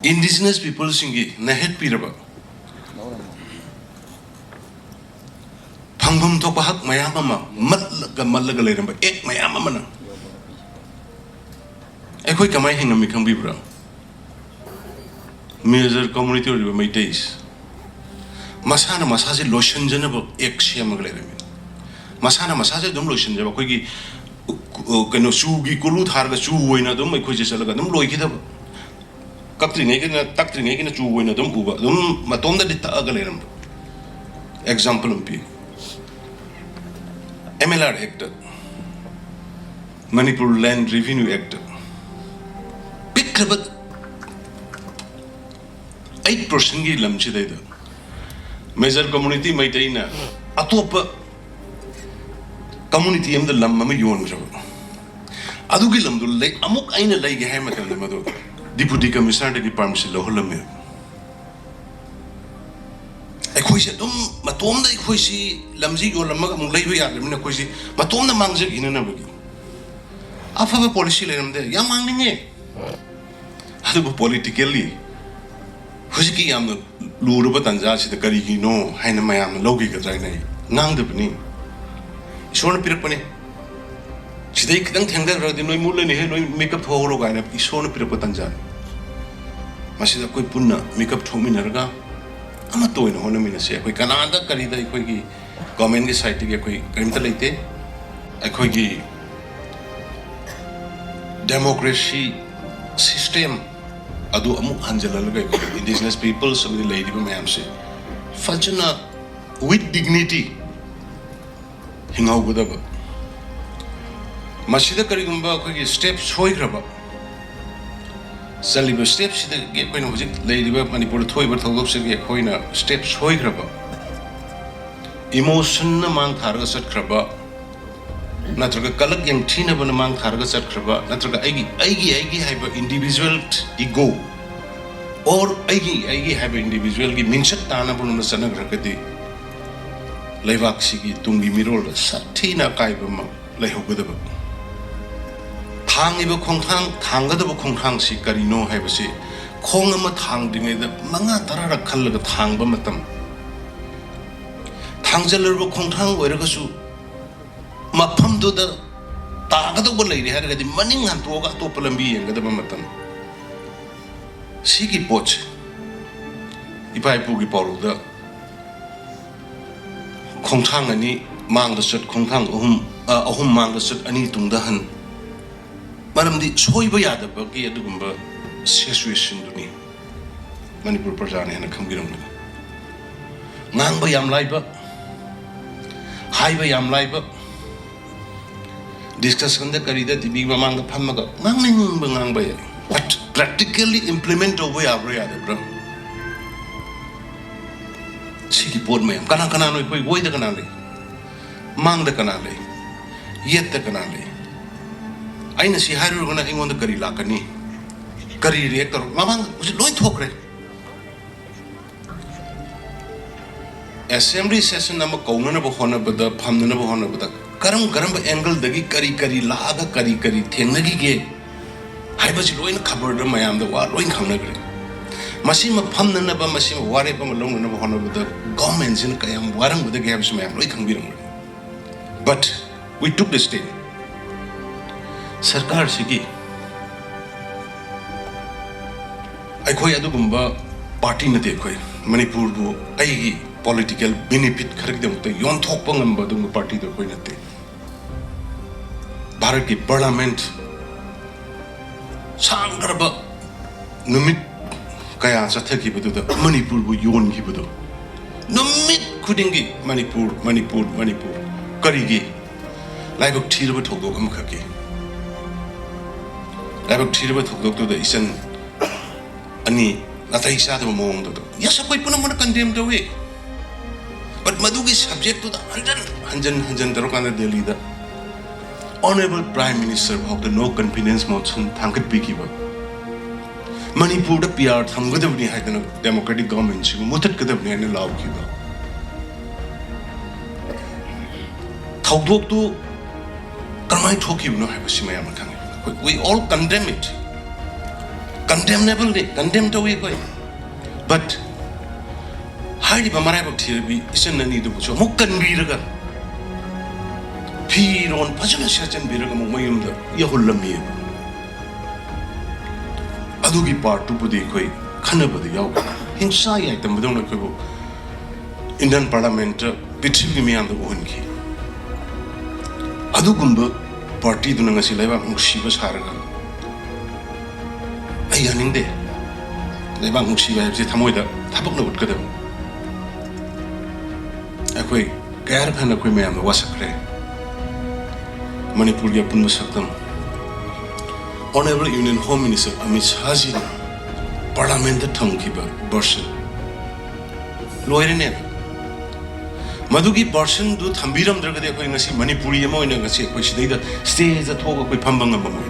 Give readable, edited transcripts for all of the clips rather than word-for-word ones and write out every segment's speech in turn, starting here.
indigenous people singi nahet piraba phangum thokpa hak mayam ama matlaga leiramba ek mayam amana eikhoi kamai hingami khangbibra major community ori maitais masana masaje lotion janaba ek siamaga leirami masana masaje dum lotion jaba koi gi kano sugi kulu tharga chu hoina dum eikhoi je salaga dum loikidaba Katrinege na takrinege na chuwa na dum uba dum matonda di taaga leram example umpi MLR Act Manipur Land Revenue Act pikrabat 8% gi lamchi da major community maitai na atopa community am da lam ma yon jaba adugi lam dul lei amuk aina lei ge hai matal madu Deputy Commissioner de permission lo holame eikhoi se dum matom da eikhoi si lamji yo lamma amuk lei ya lemna khoi si matom da mangje ina na bagi afa policy leram de ya mangninge adu politically hujiki yam luruba tanja si da kari gi no haina mayam logi ka trai nai ngang de bani ishon pirak pane sidai kidang thengda radi noi mulle ne he noi makeup thoro ga na ishon pirak tanja masida koi punna makeup thomi narga ama toy no hona mina se koi kanada kari da koi gi government gi site gi koi karimta leite koi gi democracy system adu amu hanjala lagai indigenous people so the lady ba mayam se fajna with dignity hingau godaba masida kari gumba koi gi steps hoigraba Saliba steps the get when was it lady Manipur toy but looks at get coin steps hoigraba emotion among targets at kraba Natraga Kalak and Tina among targets at kraba Natraga Igi have individual ego or Igi have individual minchat tanable on the Sanagrakati Levaxi Tungi Mirol Satina Kaibama Lehogudaba Tangiba Kongtang, Tangadaba Kongtang si Karino Habasi, Kongama Tang Dinga, Manga Tarara Kalaga Tangba Matam Tangjalurba Kongtang, Weragasu Mapam to the Tagada lady had the money and Toga to Palambi and Gadaba Matam Siki Poch Ipai Pugi Polo the Kongtang ani Mang the Sut Kongtang, Ahum Mang the Sut Ani Tungdahan. Madam the Soiba Yada Bagi Adumba situation to me. Manipur Prajani and a Kambiranga. Nangba Yam Laiba Haiba Yam Laiba discuss on the Karida, the big Mamanga Pamaga, Nanging Bangangba, but practically implement away our other bro. Siki Port Mayam, Kanakanano, Woi the Canale, Mang the Canale, yet the Canale. I see how you're going to on the Kari Lakani. Kari reactor, Mamma, was it Lloyd Hokre? Assembly session number Konanaba Honor, but the Pamnaba Honor, but the Karamba angle, the Kari Laga Kari Tenagi gay. I was loin covered Mayam the war, loin Hanagri. Masima Pamnaba, Masima Waripam alone of honor with the governments in Kayam, Waram with the gaps, ma'am, like Hungary. But we took the state. Sarkar Sigi eikhoi adugumba party na dekhoi Manipur bu ai political benefit kharigdam ta yon thokpa ngamba dung party do koi nate Bharat ki parliament sangarba numit kaya sathaki budu da Manipur bu yon gi budu numit khudingi Manipur karigi laibok thirba thokdok am khaki Labok Tirba took to the Isan Ani Nataisa Mong. Yes, I put them condemned away. But Madug is subject to the Hanjan Tarokana de leader. Honorable Prime Minister of the No Confidence Motion, Tankat Pikiba. Manipur the PR, Tangadavni had a democratic government, she muted Kadavni and allowed Kiba. Taudok to Kamai Toki no have a Simayamakan. We all condemn it. condemnable de condemn to we koi but hari ba marai ba thir bi isen na ni du chu muk kan bi raga phi ron phajana sha chen bi raga muk mayum da ya hullam mi adu gi part tu bu de koi khana ba de yaw hinsa ya tam bu dong na ko Indian Parliament bithi mi am da on ki adu gumba party du na ngasi laiba muksi ba saraga ai yaning de laiba muksi ba se thamoi da thabak na ut ka da eikhoi kair phana koi me am da wasakre Manipur ya pun saktam Honorable Union Home Minister Amit Shah Parliament da thangki ba version loire ne Madugi person do Tambiram Dragade going to see Manipuri Moina, stays at home with Pambanga Mamoy.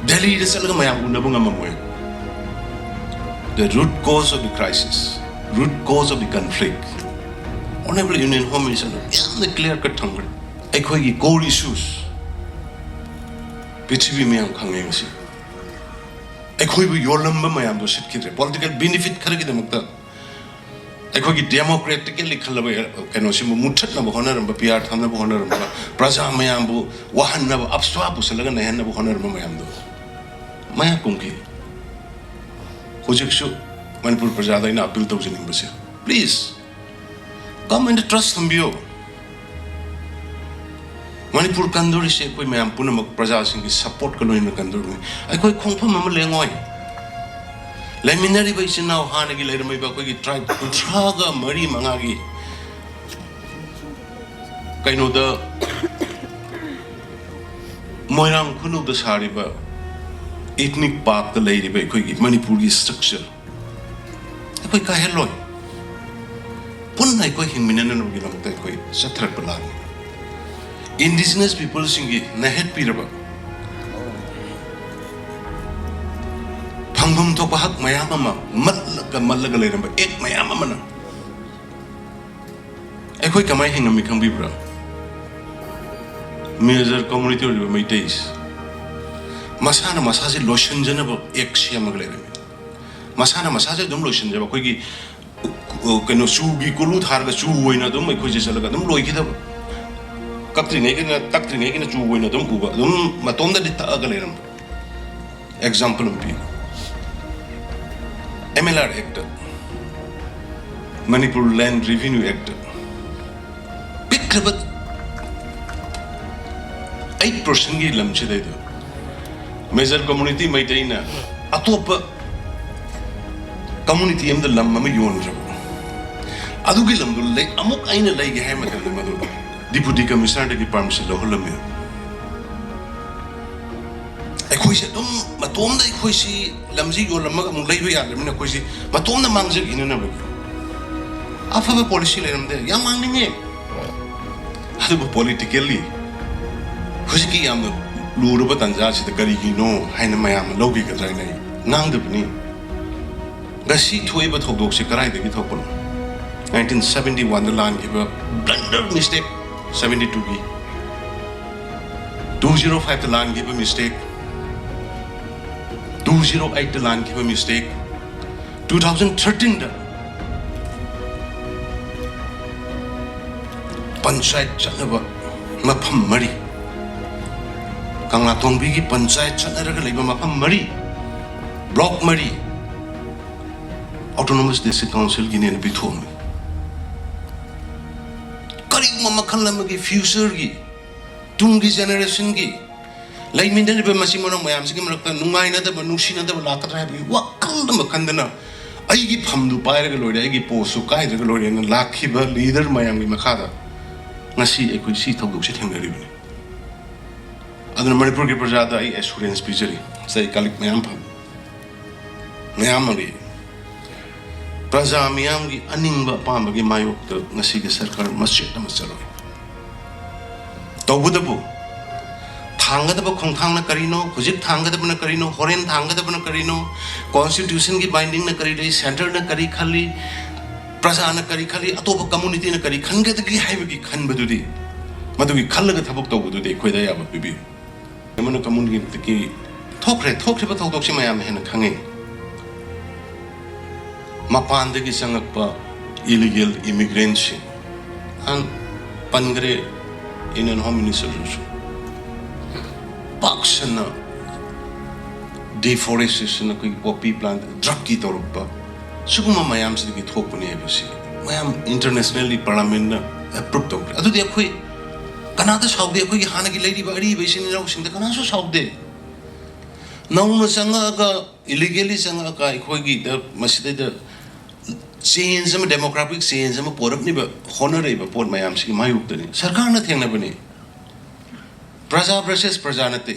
Delhi is Salamayabunabunga. The root cause of the crisis, root cause of the conflict. Honorable Union Home Minister, the clear cut hunger. Eikhoi core issues. Pichibi Mayam Kangasi. Eikhoi Yolamba Mayam to sit political benefit Karagidamukta. eikhoi democratically khalabe kano simu muthat na bahona ram pr thamna bahona ram praja mayam bu wahan na apswa bu salaga na hen na bahona ram mayam do maya kumki hojik shu manipur praja da ina appeal to jining base please come and trust thambio manipur kandori se koi mayam punamak praja sing ki support kalo ina kandori eikhoi khongpham am lengoi Leminari by Sinau Hanagi Leirami Baki tried to traga Mari Mangagi. Kaino the Moirang Kunu the Sariba ethnic park the lady by Manipuri structure. A quick hello. Punai Kohin Minan of Gilamaki, Satrapala. Indigenous people singing Nahet Piraba. Pangbum to Bahak Mayamama, Matlaga Malagalam, Ek Mayamana. A quick am I hang a Mikam Bibra. Major community of my days. Masana Masazi lotion general Ek Shiamaglam. Masana Masazi dum lotion, Jabakogi Kanosugi Kulu Harga Chu Wina dum, my coaches Alagadum Loikida. Captain Egan, Captain Egan, Chu Wina dum, Matonda de Tagalam. Example of people. MLR Act, Manipur Land Revenue Act, big club 8% gi lam chide do. Major community mai taina, atopa community am the lam mama yon rabo. Adugi lam do like amok aina like hammer the madu. Deputy Commissioner de permission lo holam. Eikhoi se dum matom da eikhoi si lamji go lamma mung lai ya lemna khoi si matom na mangje ina na ba afa policy le namde yang mangni nge adu politically khoji ki yam lu ru ba tanja si da kari gi no haina mayam logi ka trai nai ngang de ni gasi thoi ba thok dok se karai de gi thok pon 1971 the land give a blunder mistake 72 gi 205 the land give a mistake 208 the land give a mistake 2013 the panchayat chanaba mafam mari kangla thongbi gi panchayat chanaraga leiba mafam mari block mari autonomous district council gi ne bithom kari mama khalam gi future gi tungi generation gi lai mindani ba masimono mayam sigi marakta nungai na da nushi na da lakatra bi wakal da makandana ai gi phamdu paira ga loide ai gi posu kai da ga loide na lakhi ba leader mayam gi makhada ngasi eikhoi si thok duk se thengari bi aduna manipur gi prajada ai assurance bijari sai kalik mayam pham mayam ri praja mayam gi aningba pam gi mayok da ngasi gi sarkar masjid na masalo tawbudabu thangada ba khongthang na karino hojik thangada ba na karino horen thangada ba na karino constitution gi binding na kari dei center na kari khali praja na kari khali atoba community na kari khanga da gi haiba gi khan badudi madugi khallaga thabuk tawbudu de khoida ya ba bibi emano community ki ꯊꯣꯛꯈ꯭ꯔꯦ ꯊꯣꯛꯈ꯭ꯔꯤꯕ ꯊꯧꯗꯣꯛꯁꯤ ꯃꯌꯥꯝ ꯍꯦꯟꯅ ꯈꯪꯉꯤ ꯃꯄꯥꯟꯗꯒꯤ ꯆꯪꯉꯛꯄ illegal ꯏꯃꯤꯒ꯭ꯔꯦꯟꯠꯁꯤꯡ ꯄꯟꯈ꯭ꯔꯦ Indian home ꯃꯤꯅꯤꯁꯇꯔꯗꯨꯁꯨ ꯄꯥꯛꯁꯟꯅ deforestation ꯑꯩꯈꯣꯏꯒꯤ poppy plant ꯗ꯭ꯔꯒꯀꯤ ꯇꯧꯔꯛꯄ ꯁꯤꯒꯨꯝꯕ ꯃꯌꯥꯝꯁꯤꯗꯒꯤ ꯊꯣꯛꯄꯅꯤ ꯍꯥꯏꯕꯁꯤ ꯃꯌꯥꯝ ꯏꯟꯇꯔꯅꯦꯁꯅꯦꯜꯂꯤ ꯄꯥꯔꯂꯥꯃꯦꯟꯠꯅ ꯑꯦꯄ꯭ꯔꯨꯞ ꯇꯧꯈ꯭ꯔꯦ ꯑꯗꯨꯗꯤ ꯑꯩꯈꯣꯏ ꯀꯅꯥꯗ ꯁꯥꯎꯗꯦ ꯑꯩꯈꯣꯏꯒꯤ ꯍꯥꯟꯅꯒꯤ ꯂꯩꯔꯤꯕ ꯑꯔꯤꯕ ꯏꯆꯤꯟ ꯏꯅꯥꯎꯁꯤꯡꯗ ꯀꯅꯥꯁꯨ ꯁꯥꯎꯗꯦ ꯅꯧꯅ ꯆꯪꯉꯛꯑꯒ ꯏꯂꯤꯒꯦꯜꯂꯤ ꯆꯪꯉꯛꯑꯒ ꯑꯩꯈꯣꯏꯒꯤꯗ ꯃꯁꯤꯗꯩꯗ change ama demographic change ama porapniba honorable port mayam si mayuktani sarkarna thengnabani praja versus praja nate